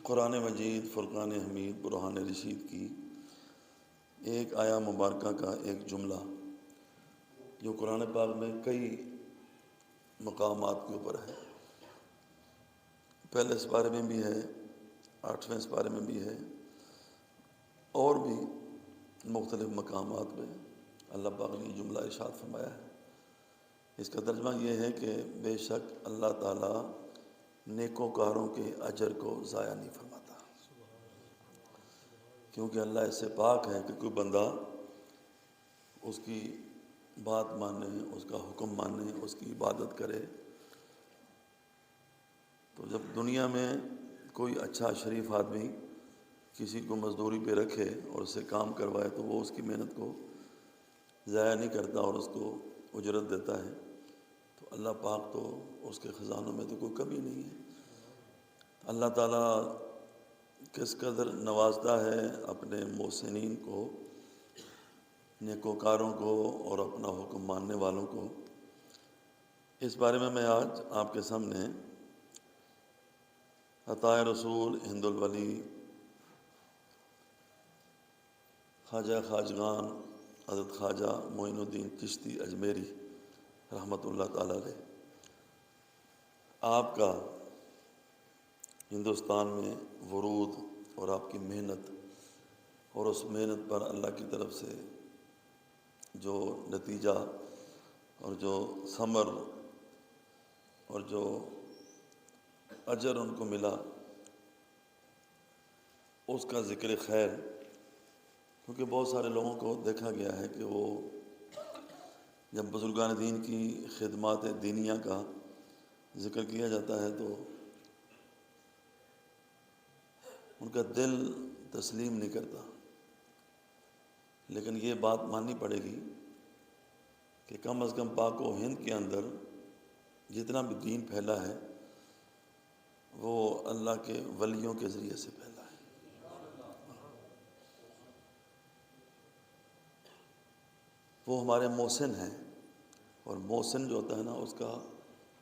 قرآن مجید فرقان حمید برہان رشید کی ایک آیا مبارکہ کا ایک جملہ جو قرآن پاک میں کئی مقامات کے اوپر ہے، پہلے سپارے میں بھی ہے، 8ویں سپارے میں بھی ہے، اور بھی مختلف مقامات میں اللہ پاک نے یہ جملہ ارشاد فرمایا ہے۔ اس کا ترجمہ یہ ہے کہ بے شک اللہ تعالیٰ نیکوکاروں کے اجر کو ضائع نہیں فرماتا، کیونکہ اللہ اس سے پاک ہے کہ کوئی بندہ اس کی بات مانے، اس کا حکم مانے، اس کی عبادت کرے۔ تو جب دنیا میں کوئی اچھا شریف آدمی کسی کو مزدوری پہ رکھے اور اس سے کام کروائے تو وہ اس کی محنت کو ضائع نہیں کرتا اور اس کو اجرت دیتا ہے، تو اللہ پاک تو اس کے خزانوں میں تو کوئی کمی نہیں ہے۔ اللہ تعالیٰ کس قدر نوازتا ہے اپنے محسنین کو، نیکوکاروں کو اور اپنا حکم ماننے والوں کو، اس بارے میں آج آپ کے سامنے عطائے رسول ہند الولی خواجہ خواجگان حضرت خواجہ معین الدین چشتی اجمیری رحمۃ اللہ تعالیٰ علیہ، آپ کا ہندوستان میں ورود اور آپ کی محنت اور اس محنت پر اللہ کی طرف سے جو نتیجہ اور جو ثمر اور جو اجر ان کو ملا، اس کا ذکر خیر، کیونکہ بہت سارے لوگوں کو دیکھا گیا ہے کہ وہ جب بزرگان دین کی خدمات دینیہ کا ذکر کیا جاتا ہے تو ان کا دل تسلیم نہیں کرتا، لیکن یہ بات ماننی پڑے گی کہ کم از کم پاک و ہند کے اندر جتنا بھی دین پھیلا ہے وہ اللہ کے ولیوں کے ذریعے سے پھیلا ہے۔ وہ ہمارے محسن ہیں، اور محسن جو ہوتا ہے نا اس کا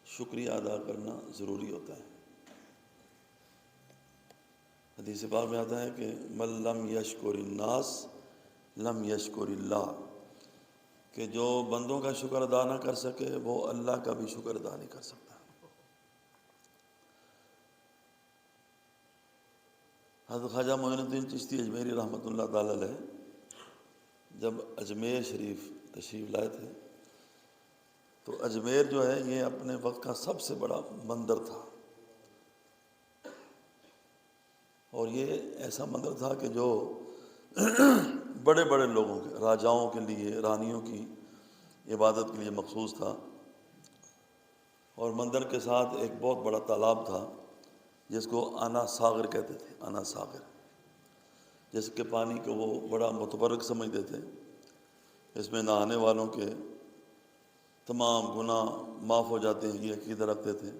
شکریہ ادا کرنا ضروری ہوتا ہے۔ حدیث پاک میں آتا ہے کہ من لم یشکر الناس لم یشکر اللہ، کہ جو بندوں کا شکر ادا نہ کر سکے وہ اللہ کا بھی شکر ادا نہیں کر سکتا۔ حضرت خواجہ معین الدین چشتی اجمیری رحمۃ اللہ تعالیٰ علیہ جب اجمیر شریف تشریف لائے تھے تو اجمیر جو ہے یہ اپنے وقت کا سب سے بڑا مندر تھا، اور یہ ایسا مندر تھا کہ جو بڑے بڑے لوگوں کے، راجاؤں کے لیے، رانیوں کی عبادت کے لیے مخصوص تھا، اور مندر کے ساتھ ایک بہت بڑا تالاب تھا جس کو آنا ساغر کہتے تھے، آنا ساغر، جس کے پانی کو وہ بڑا متبرک سمجھتے تھے۔ اس میں نہانے والوں کے تمام گناہ معاف ہو جاتے ہیں، یہ عقیدہ رکھتے تھے،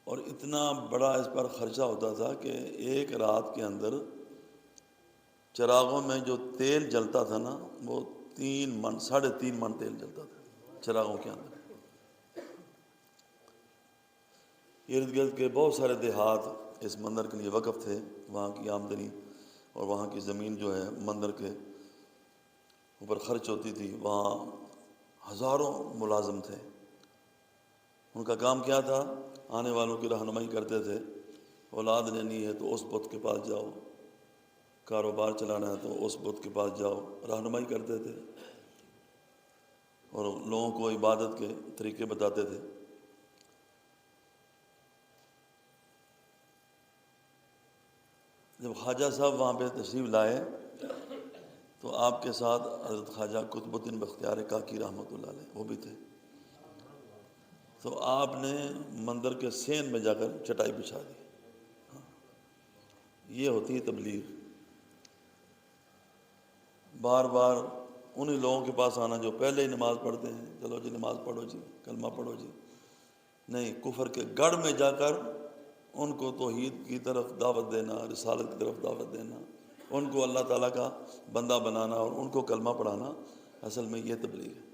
اور اتنا بڑا اس پر خرچہ ہوتا تھا کہ ایک رات کے اندر چراغوں میں جو تیل جلتا تھا نا وہ 3 من 3.5 من تیل جلتا تھا چراغوں کے اندر۔ ارد گرد کے بہت سارے دیہات اس مندر کے لیے وقف تھے، وہاں کی آمدنی اور وہاں کی زمین جو ہے مندر کے اوپر خرچ ہوتی تھی، وہاں ہزاروں ملازم تھے۔ ان کا کام کیا تھا؟ آنے والوں کی رہنمائی کرتے تھے، اولاد لینی ہے تو اس بت کے پاس جاؤ، کاروبار چلانا ہے تو اس بت کے پاس جاؤ، رہنمائی کرتے تھے اور لوگوں کو عبادت کے طریقے بتاتے تھے۔ جب خواجہ صاحب وہاں پہ تشریف لائے تو آپ کے ساتھ حضرت خواجہ قطب الدین بختیار کاکی رحمۃ اللہ علیہ وہ بھی تھے، تو آپ نے مندر کے سین میں جا کر چٹائی بچھا دی۔ یہ ہوتی ہے تبلیغ، بار بار انہی لوگوں کے پاس آنا جو پہلے ہی نماز پڑھتے ہیں، چلو جی نماز پڑھو جی، کلمہ پڑھو جی، نہیں، کفر کے گڑھ میں جا کر ان کو توحید کی طرف دعوت دینا، رسالت کی طرف دعوت دینا، ان کو اللہ تعالیٰ کا بندہ بنانا اور ان کو کلمہ پڑھانا، اصل میں یہ تبلیغ ہے۔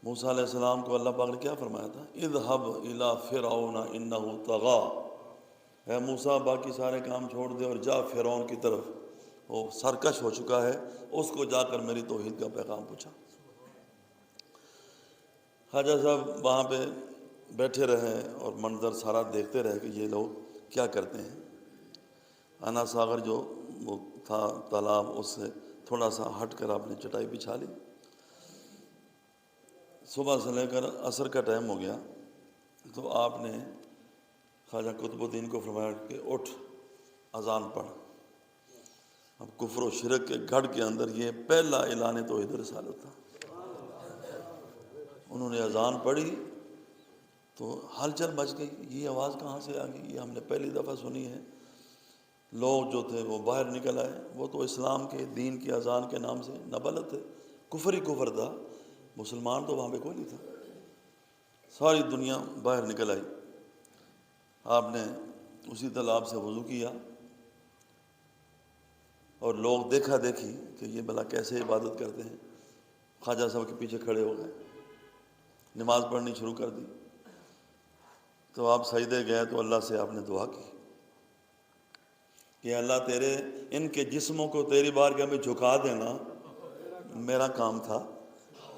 موسیٰ علیہ السلام کو اللہ پاک نے کیا فرمایا تھا؟ اذهب الى فرعون انه طغى، اے موسیٰ باقی سارے کام چھوڑ دے اور جا فرعون کی طرف، وہ سرکش ہو چکا ہے، اس کو جا کر میری توحید کا پیغام پہنچا۔ خواجہ صاحب وہاں پہ بیٹھے رہے اور منظر سارا دیکھتے رہے کہ یہ لوگ کیا کرتے ہیں۔ انا ساغر جو وہ تھا تالاب، اس سے تھوڑا سا ہٹ کر آپ نے چٹائی بچھا لی۔ صبح سے لے کر عصر کا ٹائم ہو گیا تو آپ نے خواجہ قطب الدین کو فرمایا کہ اٹھ اذان پڑھ۔ اب کفر و شرک کے گڑھ کے اندر یہ پہلا اعلان توحید رسالت تھا۔ انہوں نے اذان پڑھی تو ہلچل مچ گئی، یہ آواز کہاں سے آ گئی، یہ ہم نے پہلی دفعہ سنی ہے۔ لوگ جو تھے وہ باہر نکل آئے، وہ تو اسلام کے دین کی اذان کے نام سے نابلد تھے، کفر ہی کفر تھا، مسلمان تو وہاں پہ کوئی نہیں تھا۔ ساری دنیا باہر نکل آئی۔ آپ نے اسی تالاب سے وضو کیا اور لوگ دیکھا دیکھی کہ یہ بھلا کیسے عبادت کرتے ہیں، خواجہ صاحب کے پیچھے کھڑے ہو گئے، نماز پڑھنی شروع کر دی۔ تو آپ سجدے گئے تو اللہ سے آپ نے دعا کی کہ اللہ تیرے ان کے جسموں کو تیری بارگاہ میں جھکا دینا میرا کام تھا،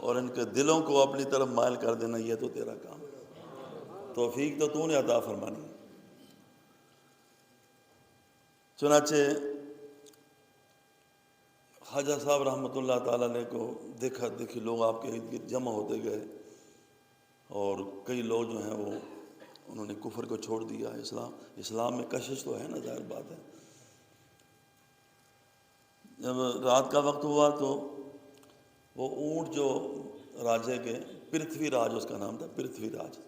اور ان کے دلوں کو اپنی طرف مائل کر دینا یہ تو تیرا کام ہے، توفیق تو تو نے عطا فرمانی۔ چنانچہ خواجہ صاحب رحمۃ اللہ تعالیٰ علیہ کو دیکھا دیکھی لوگ آپ کے ارد گرد جمع ہوتے گئے، اور کئی لوگ جو ہیں وہ انہوں نے کفر کو چھوڑ دیا۔ اسلام میں کشش تو ہے نا، ظاہر بات ہے۔ جب رات کا وقت ہوا تو وہ اونٹ جو راجے کے پرتھوی راج اس کا نام تھا، پرتھوی راج،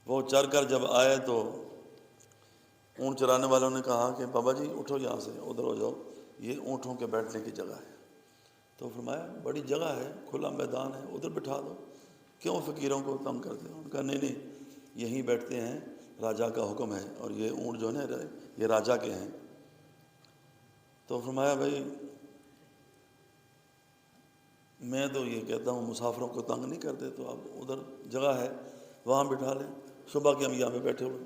وہ چر کر جب آئے تو اونٹ چرانے والوں نے کہا کہ بابا جی اٹھو یہاں سے، ادھر ہو جاؤ، یہ اونٹوں کے بیٹھنے کی جگہ ہے۔ تو فرمایا بڑی جگہ ہے، کھلا میدان ہے، ادھر بٹھا دو، کیوں فقیروں کو تنگ کرتے ہو؟ انہوں نے کہا نہیں یہیں بیٹھتے ہیں، راجا کا حکم ہے، اور یہ اونٹ جو ہے یہ راجا کے ہیں۔ تو فرمایا بھائی میں تو یہ کہتا ہوں مسافروں کو تنگ نہیں کرتے، تو آپ ادھر جگہ ہے وہاں بٹھا لیں، صبح کے ہم یہاں پہ بیٹھے ہوئے۔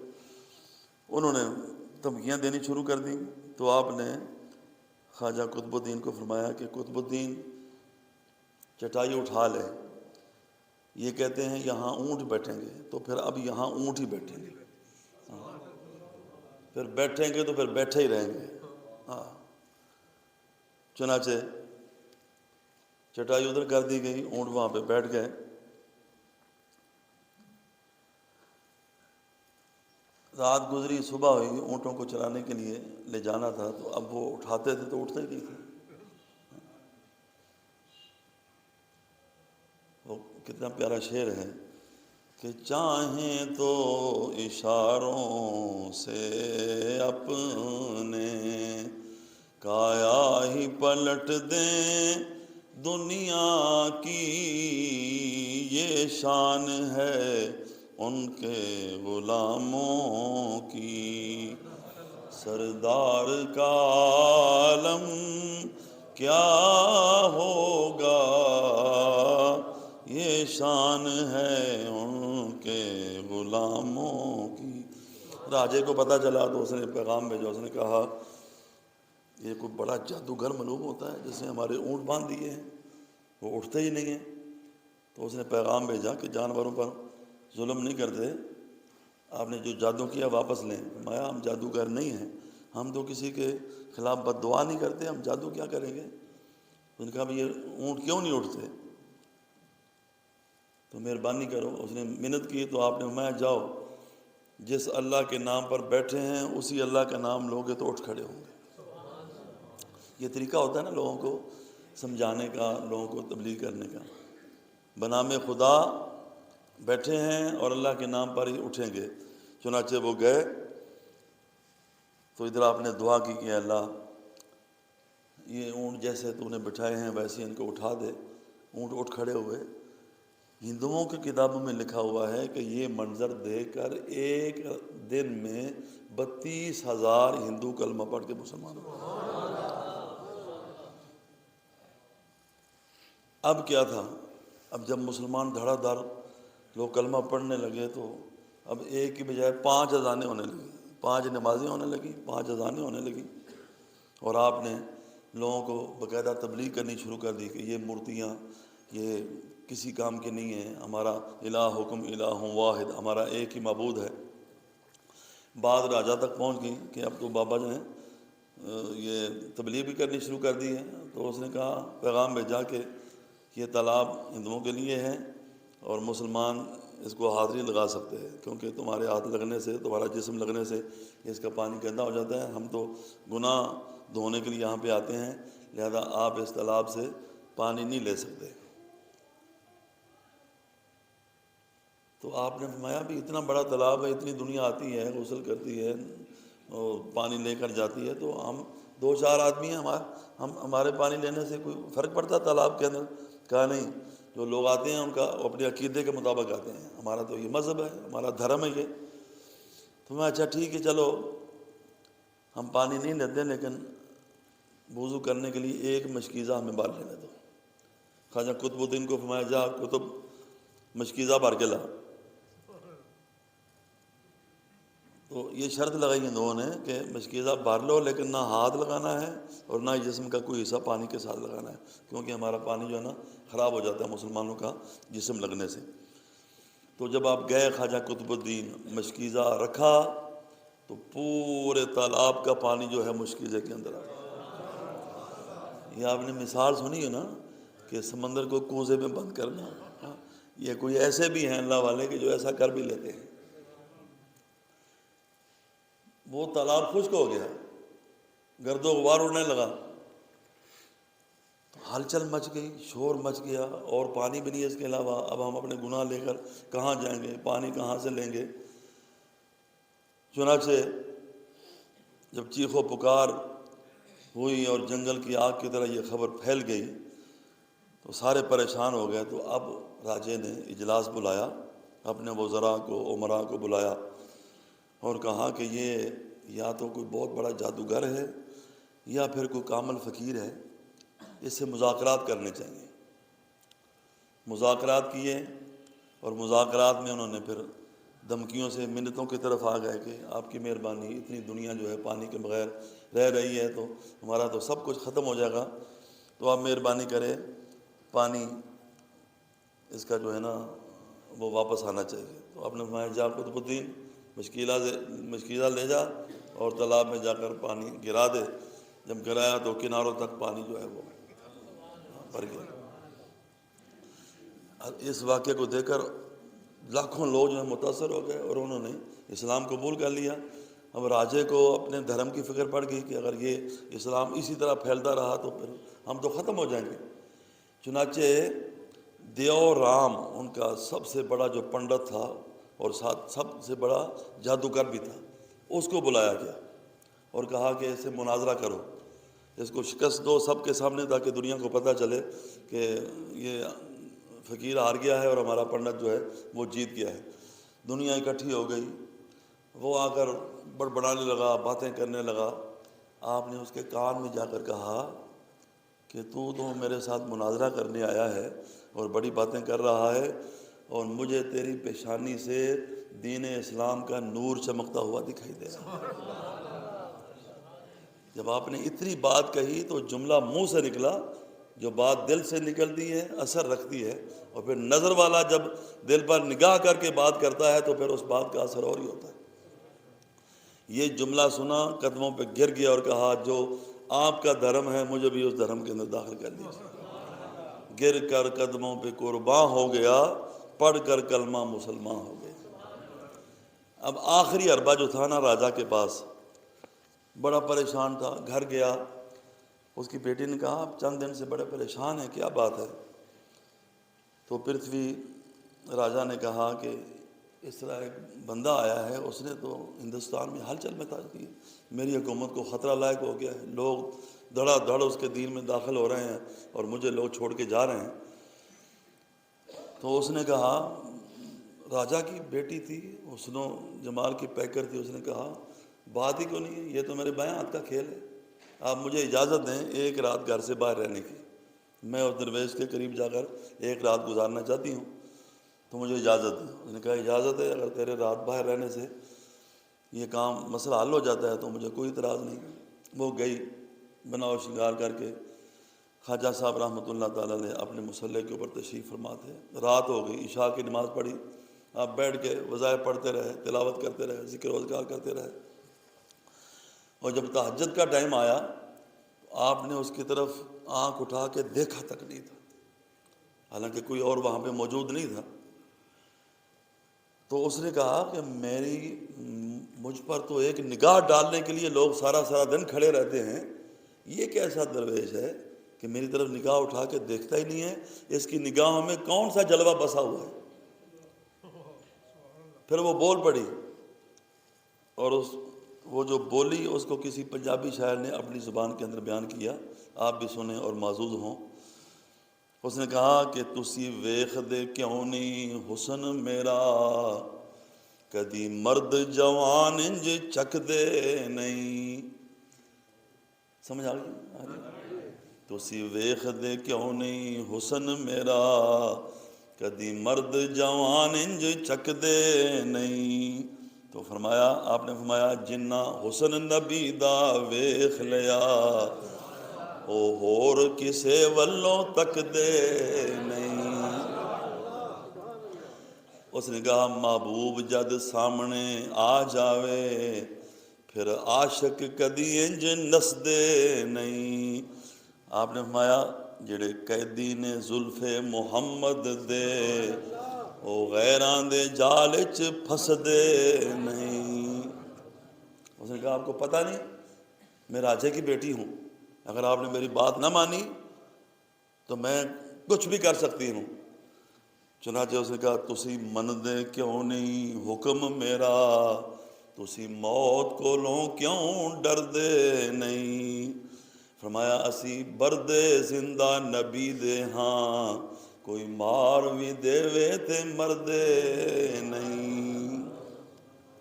انہوں نے دھمکیاں دینی شروع کر دیں، تو آپ نے خواجہ قطب الدین کو فرمایا کہ قطب الدین چٹائی اٹھا لے، یہ کہتے ہیں یہاں اونٹ بیٹھیں گے تو پھر اب یہاں اونٹ ہی بیٹھیں گے، پھر بیٹھیں گے تو پھر بیٹھے ہی رہیں گے۔ چنانچہ چٹائی ادھر کر دی گئی، اونٹ وہاں پہ بیٹھ گئے۔ رات گزری، صبح ہوئی، اونٹوں کو چرانے کے لیے لے جانا تھا، تو اب وہ اٹھاتے تھے تو اٹھتے ہی نہیں تھے۔ وہ کتنا پیارا شعر ہے کہ چاہیں تو اشاروں سے اپنے کایا ہی پلٹ دیں دنیا کی، یہ شان ہے ان کے غلاموں کی، سردار کا عالم کیا ہوگا، یہ شان ہے ان کے غلاموں کی۔ راجے کو پتہ چلا تو اس نے پیغام بھیجا، اس نے کہا یہ کوئی بڑا جادوگر معلوم ہوتا ہے جس نے ہمارے اونٹ باندھ دیے ہیں، وہ اٹھتے ہی نہیں ہیں۔ تو اس نے پیغام بھیجا کہ جانوروں پر ظلم نہیں کرتے، آپ نے جو جادو کیا واپس لیں۔ فرمایا ہم جادوگر نہیں ہیں، ہم تو کسی کے خلاف بد دعا نہیں کرتے، ہم جادو کیا کریں گے؟ اس نے کہا یہ اونٹ کیوں نہیں اٹھتے؟ تو مہربانی کرو، اس نے منت کی تو آپ نے فرمایا جاؤ، جس اللہ کے نام پر بیٹھے ہیں اسی اللہ کا نام لوگے تو اٹھ کھڑے ہوں گے۔ یہ طریقہ ہوتا ہے نا لوگوں کو سمجھانے کا، لوگوں کو تبلیغ کرنے کا۔ بنام خدا بیٹھے ہیں اور اللہ کے نام پر ہی اٹھیں گے۔ چنانچہ وہ گئے تو ادھر آپ نے دعا کی کہ اللہ یہ اونٹ جیسے تو نے بٹھائے ہیں ویسے ان کو اٹھا دے۔ اونٹ اٹھ کھڑے ہوئے۔ ہندوؤں کی کتابوں میں لکھا ہوا ہے کہ یہ منظر دیکھ کر ایک دن میں 32,000 ہندو کلمہ پڑھ کے مسلمان ہوئے۔ اب کیا تھا اب جب مسلمان دھڑا دھڑ لوگ کلمہ پڑھنے لگے تو اب ایک کی بجائے 5 اذانیں ہونے لگی، 5 نمازیں ہونے لگی، 5 اذانیں ہونے لگی، اور آپ نے لوگوں کو باقاعدہ تبلیغ کرنی شروع کر دی کہ یہ مورتیاں یہ کسی کام کی نہیں ہیں، ہمارا الہکم الہ واحد، ہمارا ایک ہی معبود ہے۔ بات راجا تک پہنچ گئی کہ اب تو بابا جو ہیں یہ تبلیغ بھی کرنی شروع کر دی ہے، تو اس نے کہا پیغام بھیجا کہ یہ تالاب ہندوؤں کے لیے ہے اور مسلمان اس کو ہاتھ نہیں لگا سکتے، کیونکہ تمہارے ہاتھ لگنے سے، تمہارا جسم لگنے سے اس کا پانی گندا ہو جاتا ہے، ہم تو گناہ دھونے کے لیے یہاں پہ آتے ہیں، لہذا آپ اس تالاب سے پانی نہیں لے سکتے۔ تو آپ نے فرمایا بھی اتنا بڑا تالاب ہے، اتنی دنیا آتی ہے، غسل کرتی ہے اور پانی لے کر جاتی ہے، تو ہم 2-4 آدمی ہیں، ہمارے پانی لینے سے کوئی فرق پڑتا تالاب کے اندر؟ کہا نہیں، جو لوگ آتے ہیں ان کا اپنے عقیدے کے مطابق آتے ہیں، ہمارا تو یہ مذہب ہے، ہمارا دھرم ہے یہ۔ تو میں اچھا ٹھیک ہے چلو ہم پانی نہیں لیتے، لیکن وضو کرنے کے لیے ایک مشکیزہ ہمیں بھر لینے دو۔ خواجہ قطب الدین کو فرمایا جا قطب مشکیزہ بھر کے لا۔ تو یہ شرط لگائی ان لوگوں نے کہ مشکیزہ بھر لو، لیکن نہ ہاتھ لگانا ہے اور نہ جسم کا کوئی حصہ پانی کے ساتھ لگانا ہے، کیونکہ ہمارا پانی جو ہے نا خراب ہو جاتا ہے مسلمانوں کا جسم لگنے سے۔ تو جب آپ گئے خواجہ قطب الدین مشکیزہ رکھا تو پورے تالاب کا پانی جو ہے مشکیزے کے اندر آ گیا۔ یہ آپ نے مثال سنی ہے نا کہ سمندر کو کوزے میں بند کرنا، یہ کوئی ایسے بھی ہیں اللہ والے کہ جو ایسا کر بھی لیتے ہیں۔ وہ تالاب خشک ہو گیا، گرد و غبار اڑنے لگا، ہلچل مچ گئی، شور مچ گیا، اور پانی بھی نہیں ہے اس کے علاوہ۔ اب ہم اپنے گناہ لے کر کہاں جائیں گے، پانی کہاں سے لیں گے؟ چنانچہ جب چیخ و پکار ہوئی اور جنگل کی آگ کی طرح یہ خبر پھیل گئی تو سارے پریشان ہو گئے۔ تو اب راجے نے اجلاس بلایا، اپنے وزراء کو، امراء کو بلایا اور کہا کہ یہ یا تو کوئی بہت بڑا جادوگر ہے یا پھر کوئی کامل فقیر ہے، اس سے مذاکرات کرنے چاہیے۔ مذاکرات کیے، اور مذاکرات میں انہوں نے پھر دھمکیوں سے منتوں کی طرف آ گئے کہ آپ کی مہربانی، اتنی دنیا جو ہے پانی کے بغیر رہ رہی ہے تو ہمارا تو سب کچھ ختم ہو جائے گا، تو آپ مہربانی کریں پانی اس کا جو ہے نا وہ واپس آنا چاہیے۔ تو آپ نے فرمایا جا قطب الدین مشکیزہ لے جا اور تالاب میں جا کر پانی گرا دے۔ جب گرایا تو کناروں تک پانی جو ہے وہ بھر گیا۔ اس واقعے کو دیکھ کر لاکھوں لوگ جو ہیں متاثر ہو گئے اور انہوں نے اسلام قبول کر لیا۔ اب راجے کو اپنے دھرم کی فکر پڑ گئی کہ اگر یہ اسلام اسی طرح پھیلتا رہا تو پھر ہم تو ختم ہو جائیں گے۔ چنانچہ دیو رام ان کا سب سے بڑا جو پنڈت تھا اور ساتھ سب سے بڑا جادوگر بھی تھا، اس کو بلایا گیا اور کہا کہ اسے مناظرہ کرو، اس کو شکست دو سب کے سامنے، تاکہ دنیا کو پتہ چلے کہ یہ فقیر ہار گیا ہے اور ہمارا پنڈت جو ہے وہ جیت گیا ہے۔ دنیا اکٹھی ہو گئی، وہ آ کر بڑبڑانے لگا، باتیں کرنے لگا۔ آپ نے اس کے کان میں جا کر کہا کہ تو میرے ساتھ مناظرہ کرنے آیا ہے اور بڑی باتیں کر رہا ہے، اور مجھے تیری پیشانی سے دین اسلام کا نور چمکتا ہوا دکھائی دے رہا ہے۔ جب آپ نے اتنی بات کہی تو جملہ منہ سے نکلا، جو بات دل سے نکلتی ہے اثر رکھتی ہے، اور پھر نظر والا جب دل پر نگاہ کر کے بات کرتا ہے تو پھر اس بات کا اثر اور ہی ہوتا ہے۔ یہ جملہ سنا، قدموں پہ گر گیا اور کہا جو آپ کا دھرم ہے مجھے بھی اس دھرم کے اندر داخل کر دیجیے۔ گر کر قدموں پہ قرباں ہو گیا، پڑھ کر کلمہ مسلمان ہو گیا۔ اب آخری اربا جو تھا نا راجا کے پاس، بڑا پریشان تھا، گھر گیا، اس کی بیٹی نے کہا آپ چند دن سے بڑے پریشان ہیں، کیا بات ہے؟ تو پرتھوی راجا نے کہا کہ اس طرح ایک بندہ آیا ہے، اس نے تو ہندوستان میں ہلچل مچا دی ہے، میری حکومت کو خطرہ لائق ہو گیا ہے، لوگ دھڑا دھڑ اس کے دین میں داخل ہو رہے ہیں اور مجھے لوگ چھوڑ کے جا رہے ہیں۔ تو اس نے کہا، راجا کی بیٹی تھی، حسن و جمال کی پیکر تھی، اس نے کہا بات ہی کیوں نہیں ہے، یہ تو میرے بائیں ہاتھ کا کھیل ہے، آپ مجھے اجازت دیں ایک رات گھر سے باہر رہنے کی۔ میں اس درویش کے قریب جا کر ایک رات گزارنا چاہتی ہوں، تو مجھے اجازت ہے۔ اس نے کہا اجازت ہے، اگر تیرے رات باہر رہنے سے یہ کام مسئلہ حل ہو جاتا ہے تو مجھے کوئی اعتراض نہیں۔ وہ گئی بنا و شنگار کر کے، خواجہ صاحب رحمۃ اللہ تعالیٰ نے اپنے مصلی کے اوپر تشریف فرما تھے، رات ہو گئی، عشاء کی نماز پڑھی، آپ بیٹھ کے وظائف پڑھتے رہے، تلاوت کرتے رہے، ذکر و اذکار کرتے رہے، اور جب تہجد کا ٹائم آیا تو آپ نے اس کی طرف آنکھ اٹھا کے دیکھا تک نہیں تھا، حالانکہ کوئی اور وہاں پہ موجود نہیں تھا۔ تو اس نے کہا کہ مجھ پر تو ایک نگاہ ڈالنے کے لیے لوگ سارا سارا دن کھڑے رہتے ہیں، یہ کیسا درویش ہے کہ میری طرف نگاہ اٹھا کے دیکھتا ہی نہیں ہے، اس کی نگاہوں میں کون سا جلوہ بسا ہوا ہے۔ پھر وہ بول پڑی، اور وہ جو بولی اس کو کسی پنجابی شاعر نے اپنی زبان کے اندر بیان کیا، آپ بھی سنیں اور معزوز ہوں۔ اس نے کہا کہ تسی ویخ دے کیوں نہیں حسن میرا، کدی مرد جوان انج چک دے نہیں۔ سمجھ آ گئی؟ تسی ویخ دے کیوں نہیں حسن میرا، کدی مرد جوان انج چک دے نہیں۔ تو فرمایا، آپ نے فرمایا جنہ حسن نبی دا ویخ لیا، او ہور کسے ولوں تک دے نہیں۔ اس نے کہا محبوب جد سامنے آ جاوے، پھر عاشق کدی انج نس دے نہیں۔ آپ نے فرمایا جڑے قیدی نے زلف محمد دے، او غیران دے جال وچ پھس دے نہیں۔ اس نے کہا آپ کو پتہ نہیں میں راجے کی بیٹی ہوں، اگر آپ نے میری بات نہ مانی تو میں کچھ بھی کر سکتی ہوں۔ چنانچہ اس نے کہا تسی مندے کیوں نہیں حکم میرا، تسی موت کولوں کیوں ڈر دے نہیں۔ فرمایا اسی بردے زندہ نبی دے ہاں، کوئی مار بھی دے وے تے مردے نہیں۔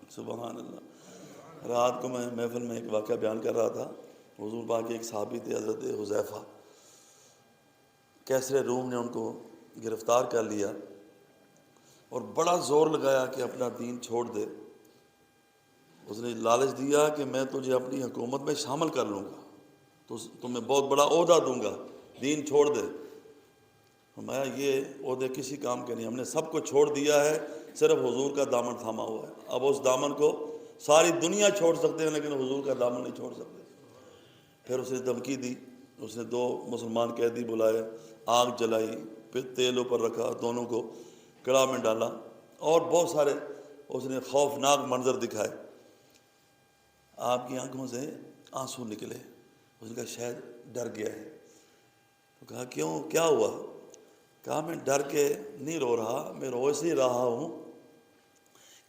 سبحان اللہ۔ رات کو میں محفل میں ایک واقعہ بیان کر رہا تھا، حضور پاک کے ایک صحابی تھے حضرت حذیفہ، کیسر روم نے ان کو گرفتار کر لیا اور بڑا زور لگایا کہ اپنا دین چھوڑ دے۔ اس نے لالچ دیا کہ میں تجھے اپنی حکومت میں شامل کر لوں گا، تو تمہیں بہت بڑا عہدہ دوں گا، دین چھوڑ دے۔ فرمایا یہ عہدے کسی کام کے نہیں، ہم نے سب کو چھوڑ دیا ہے، صرف حضور کا دامن تھاما ہوا ہے۔ اب اس دامن کو ساری دنیا چھوڑ سکتے ہیں لیکن حضور کا دامن نہیں چھوڑ سکتے۔ پھر اس نے دھمکی دی، اس نے 2 مسلمان قیدی بلائے، آگ جلائی، پھر تیل اوپر رکھا، دونوں کو کڑاہ میں ڈالا، اور بہت سارے اس نے خوفناک منظر دکھائے۔ آپ کی آنکھوں سے آنسو نکلے۔ اس نے کہا شاید ڈر گیا ہے۔ تو کہا کیوں، کیا ہوا؟ کہا میں ڈر کے نہیں رو رہا، میں رو اس لیے رہا ہوں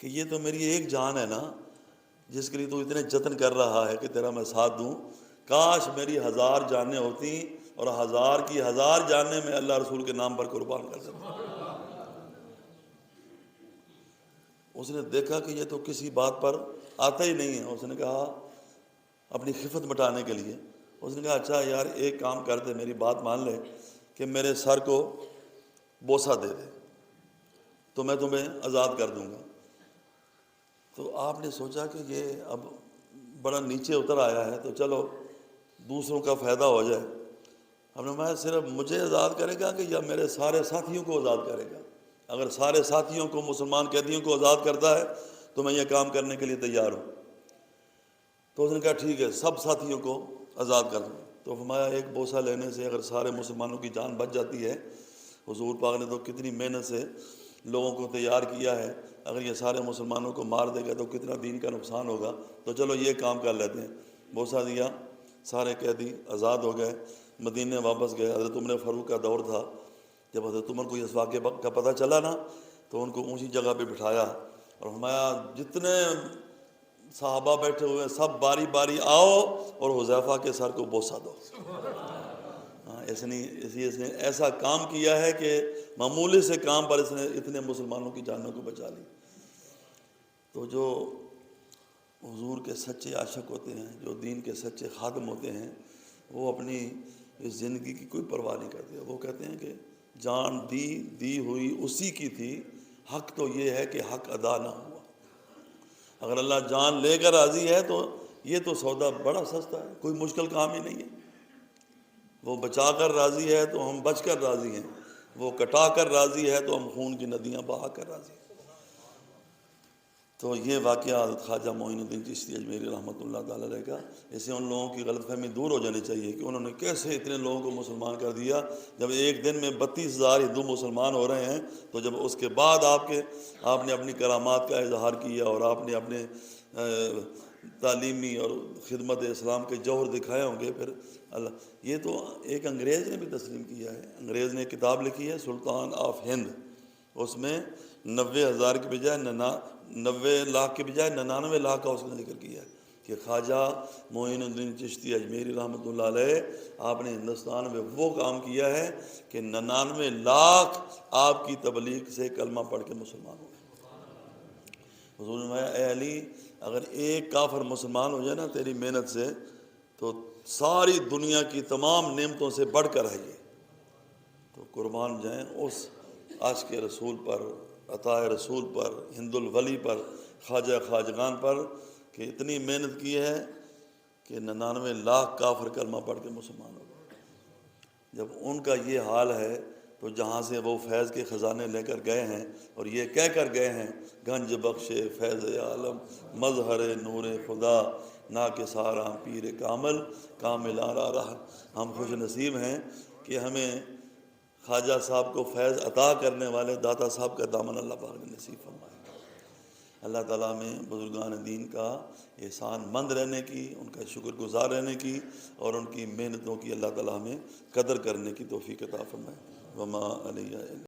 کہ یہ تو میری ایک جان ہے نا جس کے لیے تو اتنے جتن کر رہا ہے کہ تیرا میں ساتھ دوں، کاش میری 1000 جانیں ہوتی اور 1000 کی 1000 جانیں میں اللہ رسول کے نام پر قربان کر سکتا۔ اس نے دیکھا کہ یہ تو کسی بات پر آتا ہی نہیں ہے۔ اس نے کہا اپنی خفت مٹانے کے لیے، اس نے کہا اچھا یار ایک کام کر دے، میری بات مان لے کہ میرے سر کو بوسہ دے دے تو میں تمہیں آزاد کر دوں گا۔ تو آپ نے سوچا کہ یہ اب بڑا نیچے اتر آیا ہے تو چلو دوسروں کا فائدہ ہو جائے۔ ہم نے فرمایا صرف مجھے آزاد کرے گا کہ یا میرے سارے ساتھیوں کو آزاد کرے گا؟ اگر سارے ساتھیوں کو، مسلمان قیدیوں کو آزاد کرتا ہے تو میں یہ کام کرنے کے لیے تیار ہوں۔ تو اس نے کہا ٹھیک ہے، سب ساتھیوں کو آزاد کر دوں۔ تو فرمایا ایک بوسہ لینے سے اگر سارے مسلمانوں کی جان بچ جاتی ہے، حضور پاک نے تو کتنی محنت سے لوگوں کو تیار کیا ہے، اگر یہ سارے مسلمانوں کو مار دے گا تو کتنا دین کا نقصان ہوگا، تو چلو یہ کام کر لیتے ہیں۔ بوسہ دیا، سارے قیدی آزاد ہو گئے، مدینے واپس گئے۔ حضرت عمر فاروق کا دور تھا، جب حضرت عمر کو اس واقعے کا پتہ چلا نا تو ان کو اونچی جگہ پہ بٹھایا اور فرمایا جتنے صحابہ بیٹھے ہوئے ہیں سب باری باری آؤ اور حذیفہ کے سر کو بوسہ دو۔ اس نے ایسا کام کیا ہے کہ معمولی سے کام پر اس نے اتنے مسلمانوں کی جانوں کو بچا لی۔ تو جو حضور کے سچے عاشق ہوتے ہیں، جو دین کے سچے خادم ہوتے ہیں، وہ اپنی اس زندگی کی کوئی پرواہ نہیں کرتے. وہ کہتے ہیں کہ جان دی ہوئی اسی کی تھی، حق تو یہ ہے کہ حق ادا نہ ہوا. اگر اللہ جان لے کر راضی ہے تو یہ تو سودا بڑا سستا ہے، کوئی مشکل کام ہی نہیں ہے. وہ بچا کر راضی ہے تو ہم بچ کر راضی ہیں، وہ کٹا کر راضی ہے تو ہم خون کی ندیاں بہا کر راضی ہیں. تو یہ واقعہ حضرت خواجہ معین الدین چشتی اجمیری رحمۃ اللہ تعالیٰ علیہ کا، اس سے ان لوگوں کی غلط فہمی دور ہو جانی چاہیے کہ انہوں نے کیسے اتنے لوگوں کو مسلمان کر دیا. جب ایک دن میں 32,000 ہندو مسلمان ہو رہے ہیں، تو جب اس کے بعد آپ نے اپنی کرامات کا اظہار کیا اور آپ نے اپنے تعلیمی اور خدمت اسلام کے جوہر دکھائے ہوں گے، پھر اللہ یہ تو ایک انگریز نے بھی تسلیم کیا ہے. انگریز نے کتاب لکھی ہے سلطان آف ہند، اس میں 90,000 کے بجائے 90 لاکھ کے بجائے 99 لاکھ کا اس نے ذکر کیا ہے کہ خواجہ معین الدین چشتی اجمیری رحمۃ اللہ علیہ آپ نے ہندوستان میں وہ کام کیا ہے کہ 99 لاکھ آپ کی تبلیغ سے کلمہ پڑھ کے مسلمان ہو گئے. حضور نے فرمایا اے علی، اگر ایک کافر مسلمان ہو جائے نا تیری محنت سے، تو ساری دنیا کی تمام نعمتوں سے بڑھ کر ہے یہ. تو قربان جائیں اس عاشق رسول پر، عطائے رسول پر، ہند الولی پر، خواجہ خواجگان پر، کہ اتنی محنت کی ہے کہ 99 لاکھ کافر کلمہ پڑھ کے مسلمان ہو گئے. جب ان کا یہ حال ہے تو جہاں سے وہ فیض کے خزانے لے کر گئے ہیں اور یہ کہہ کر گئے ہیں گنج بخش فیض عالم مظہر نور خدا نا کے سارا پیر کامل آرا رہا. ہم خوش نصیب ہیں کہ ہمیں خواجہ صاحب کو فیض عطا کرنے والے داتا صاحب کا دامن اللہ پاک نے نصیب فرمایا. اللہ تعالیٰ میں بزرگان دین کا احسان مند رہنے کی، ان کا شکر گزار رہنے کی اور ان کی محنتوں کی اللہ تعالیٰ ہمیں قدر کرنے کی توفیق عطا فرمائے. وما علیہ